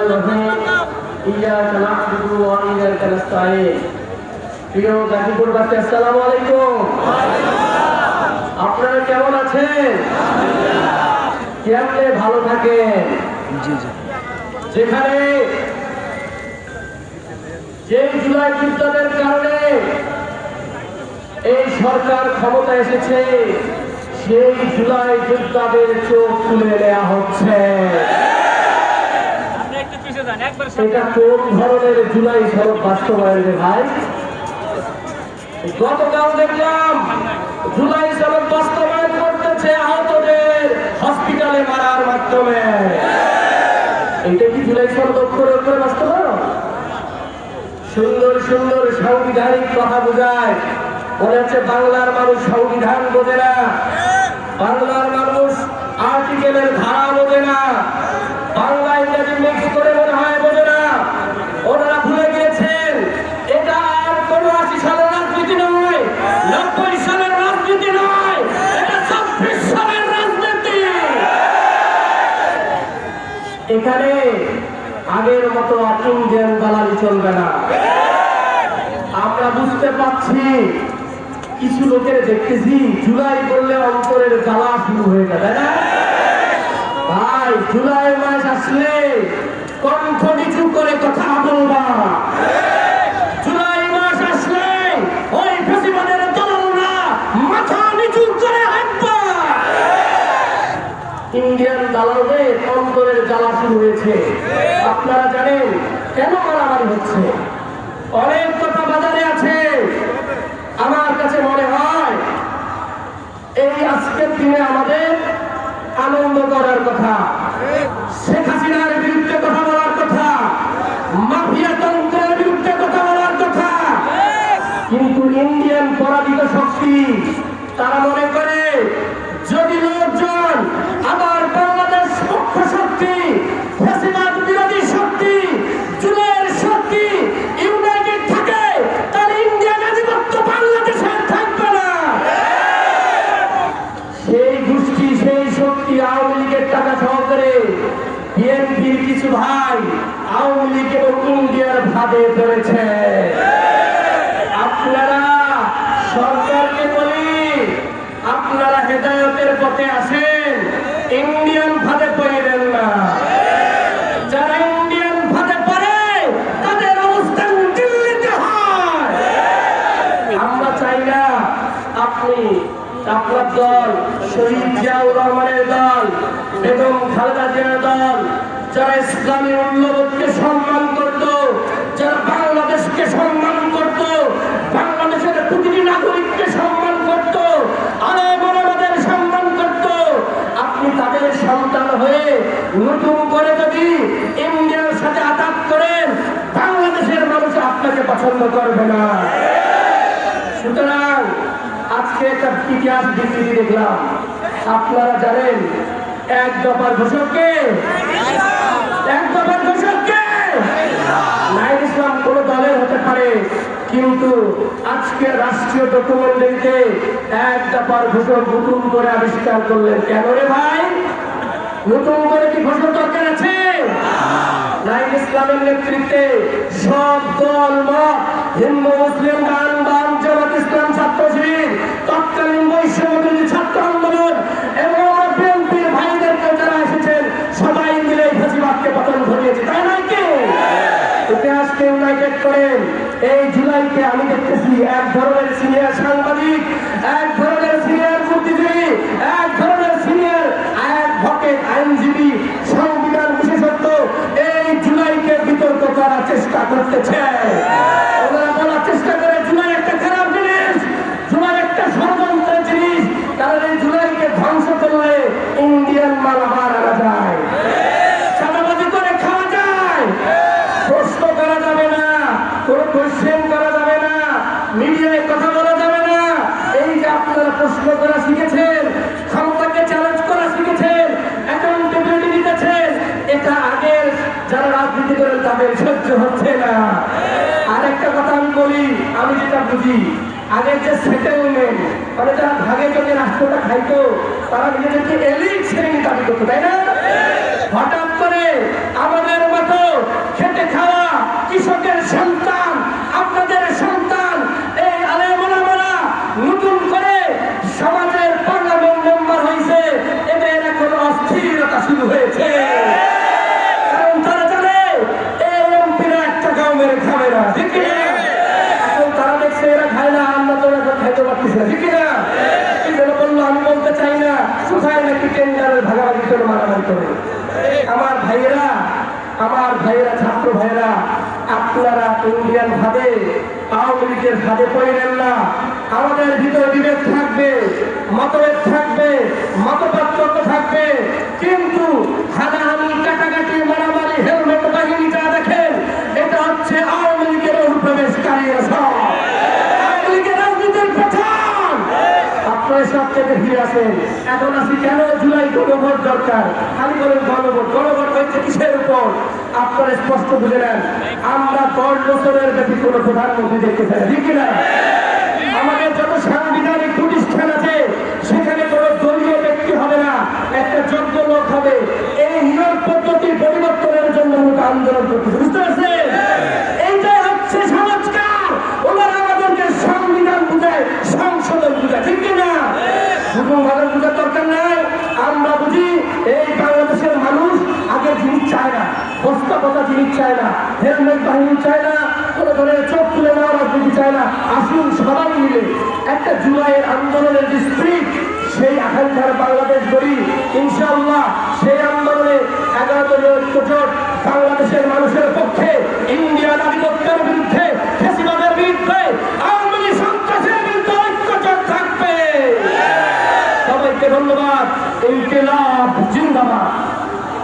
الرحيم إياك نعبد وإياك نستعين প্রিয় গাজীপুরবাসী আসসালামু আলাইকুম। আপনারা কেমন আছেন? কেমনে ভালো থাকেন? যেখানে যে জুলাই যুদ্ধের কারণে এই সরকার ক্ষমতা এসেছে, সেই জুলাই যোদ্ধাদের চোখ তুলে নেওয়া হচ্ছে। এটা কোন ধরনের জুলাই সড়ক বাস্তবায়ন রে ভাই? গতকাল দেখলাম জুলাই সড়ক বাস্তবায়ন করতেছে আহতদের হসপিটালে মারার মাধ্যমে। এটা কি জুলাই সড়ক অক্ষরে অক্ষরে বাস্তবায়ন? সুন্দর সুন্দর সাংবিধানিক কথা বোঝায়, মনে হচ্ছে বাংলার মানুষ সংবিধান বোঝে না, বাংলার মানুষ আর্টিকেলের ধারা বোঝে না, বাংলা ইংরেজি মিক্স করে মনে হয় বোঝে না। ওনারা ভুলে গিয়েছেন এটা আর কোনো ৮০ সালের রাজনীতি নয়, ৯০ সালের রাজনীতি নয়, এটা ২৬ সালের রাজনীতি। এখানে আগের মতো ইন্ডিয়ান দালালি চলবে না। আমরা বুঝতে পারছি, কিছু লোকের দেখতেছি জুলাই বললে অন্তরের জ্বালা শুরু হয়ে যাবে না ভাই। জুলাই মাস আসলে কণ্ঠ নিচু করে কথা বলবা। জুলাই মাস আসলে ওই ফেসিবাদের দলালরা মাথা নিচু করে হাঁটবা। ইন্ডিয়ান দালালদের অন্তরের জ্বালা শুরু হয়েছে। আপনারা জানেন কেন মারামারি হচ্ছে? অনেক কথা বাজারে আছে। আমার কাছে মনে হয় এই আজকের দিনে আমাদের আনন্দ করার কথা, শেখ হাসিনার বিরুদ্ধে কথা বলার কথা, মাফিয়া তন্ত্রের বিরুদ্ধে কথা বলার কথা। কিন্তু ইন্ডিয়ান পরাজিত শক্তি তারা মনে করে যদি লোকজন আবার বাংলাদেশ পক্ষ শক্তি, ফ্যাসিবাদ বিরোধী শক্তি, জুলাইয়ের শক্তি ইউনাইটেড থাকে, তাহলে ইন্ডিয়ান আধিপত্য বাংলাদেশে থাকবে না। সেই গোষ্ঠী, সেই শক্তি আওয়ামী লীগের টাকা সহকারে বিএনপির কিছু ভাই আওয়ামী লীগ এবং ইন্ডিয়ার ভাবে ধরেছে। আপনারা সরকারকে বলি, আপনারা হেদায়তের পথে আসেন, ইন্ডিয়ান ভাবে পড়েন না। যারা ইন্ডিয়ান ভাবে পড়ে তাদের অবস্থান দিল্লিতে হয়। আমরা চাই না আপনি, আপনার দল, শহীদ জিয়াউর রহমানের দল, বেগম খালেদা জিয়ার দল, যারা ইসলামী মূল্যবোধকে সম্মান করত, যারা বাংলাদেশকে সম্মান করত, বাংলাদেশের প্রতিটি নাগরিককে সম্মান করত, আলেমদের সম্মান করত, আপনি তাদের সন্তান হয়ে নতুন করে যদি ইন্ডিয়ার সাথে আঘাত করেন, বাংলাদেশের মানুষ আপনাকে পছন্দ করবে না। সুতরাং আজকে একটা ইতিহাস বিকৃতি দেখলাম। আপনারা জানেন এক দফার ঘোষককে, এক দফার ঘোষককে নাইর ইসলাম কোন দলের হতে পারে, কিন্তু আজকে রাষ্ট্রীয় ডকুমেন্টারিতে এক দফার ঘোষক নতুন করে আবিষ্কার করলেন। কেন রে ভাই? নতুন করে কি ঘোষক দরকার আছে? নাইর ইসলামের নেতৃত্বে সব দল মত, হিন্দু মুসলিম গান বাম জামাত ইসলাম ছাত্র শিবির, তৎকালীন বৈষম্যবিরোধী ছাত্র আন্দোলন এবং বিএনপির ভাইদেরকে যারা এসেছেন সবাই মিলে ফ্যাসিবাদকে পতন ঘটিয়েছে, তাই নয় কি? ইতিহাসকে ইউনাইটেড করেন। এই জুলাইকে আমি দেখতেছি এক ধরনের সিনিয়র সাংবাদিক, এক ধরনের সিনিয়র বুদ্ধিজীবী, এক ধরনের সিনিয়র অ্যাডভোকেট, আইনজীবী, সংবিধান বিশেষজ্ঞ এই জুলাইকে বিতর্ক করার চেষ্টা করতেছে। ওনারা বলার চেষ্টা করে জুলাই একটা খারাপ জিনিস, জুলাই একটা ষড়যন্ত্রের জিনিস, কারণ এই জুলাইকে ধ্বংস করলে ইন্ডিয়ান মাল আবার আনা যায়, চাঁদাবাজি করে খাওয়া যায়, প্রশ্ন করা যাবে না, কোনো কোয়েশ্চেন করা যাবে না, মিডিয়ায় কথা বলা যাবে না। এই যে আপনারা প্রশ্ন করা শিখেছেন, ক্ষমতাকে চ্যালেঞ্জ করা শিখেছেন, অ্যাকাউন্টেবিলিটি দিতেছেন, এটা আগের যারা রাজনীতি করেন তাদের সহ্য হচ্ছে না। আরেকটা কথা আমি বলি, আমি যেটা বুঝি, আগের যে সেটেলমেন্ট, মানে যারা ভাগে যদি রাষ্ট্রটা খাইতো তারা নিজেদেরকে এলিট শ্রেণী দাবি করতো, তাই না? হঠাৎ করে আমাদের মতো নির্বাচনে। আমার ভাইয়েরা ছাত্র ভাইয়েরা, আপনারা ইন্ডিয়ান ভাবে আওয়ামী লীগের ভাবে পড়লেন না। আমাদের ভিতরে বিভেদ থাকবে, মতভেদ থাকবে, মতপার্থক্য থাকবে, কিন্তু হানাহানি, কাটাকাটি, মারামারি, হেলমেট বাহিনী যা দেখেন, এটা হচ্ছে আওয়ামী লীগের অনুপ্রবেশকারীরা সব আওয়ামী লীগের রাজনীতির প্রধান। আপনারা সব থেকে ফিরে আসেন। এখন আসি কেন জুলাই গণভোট দরকার? খালি বলেন গণভোট। গণভোট হয়েছে কিসের উপর? আপনারা স্পষ্ট বুঝে নেন, আমরা 10 বছরের বেশি কোনো প্রধানমন্ত্রী দেখতে চাই, ঠিক কিনা? আমাদের যত সাংবিধানিক প্রতিষ্ঠান আছে সেখানে কোনো দলীয় ব্যক্তি হবে না, একটা যোগ্য লোক হবে। এই নিয়োগ পদ্ধতি পরিবর্তনের জন্য আমরা আন্দোলন করতেছি, বুঝতে পারছেন? এইটাই হচ্ছে সংস্কার। ওনারা আমাদেরকে সংবিধান বুঝায়, সংশোধন বুঝায়, ঠিক কিনা? শুধু মানুষ বুঝার দরকার নাই। আমরা বুঝি এই বাংলাদেশের মানুষ আগের জিনিস চায় না, বস্তা পচা জিনিস চায় না, হেলমেট বাহিনী চায় না, কোনো ধরনের চোখ তুলে নেওয়ার রাজনীতি চায় না। আসুন সবাই মিলে একটা জুলাইয়ের আন্দোলনের যে স্পিরিট, সেই আকাঙ্ক্ষার বাংলাদেশ গড়ি ইনশাআল্লাহ। সেই আন্দোলনে 11 দলীয় ঐক্যজোট বাংলাদেশের মানুষের পক্ষে, ইন্ডিয়ান আধিপত্যের বিরুদ্ধে, ফ্যাসিবাদের বিরুদ্ধে, আওয়ামী লীগ সন্ত্রাসের বিরুদ্ধে ঐক্যজোট থাকবে। সবাইকে ধন্যবাদ। ইনকিলাব জিন্দাবাদ।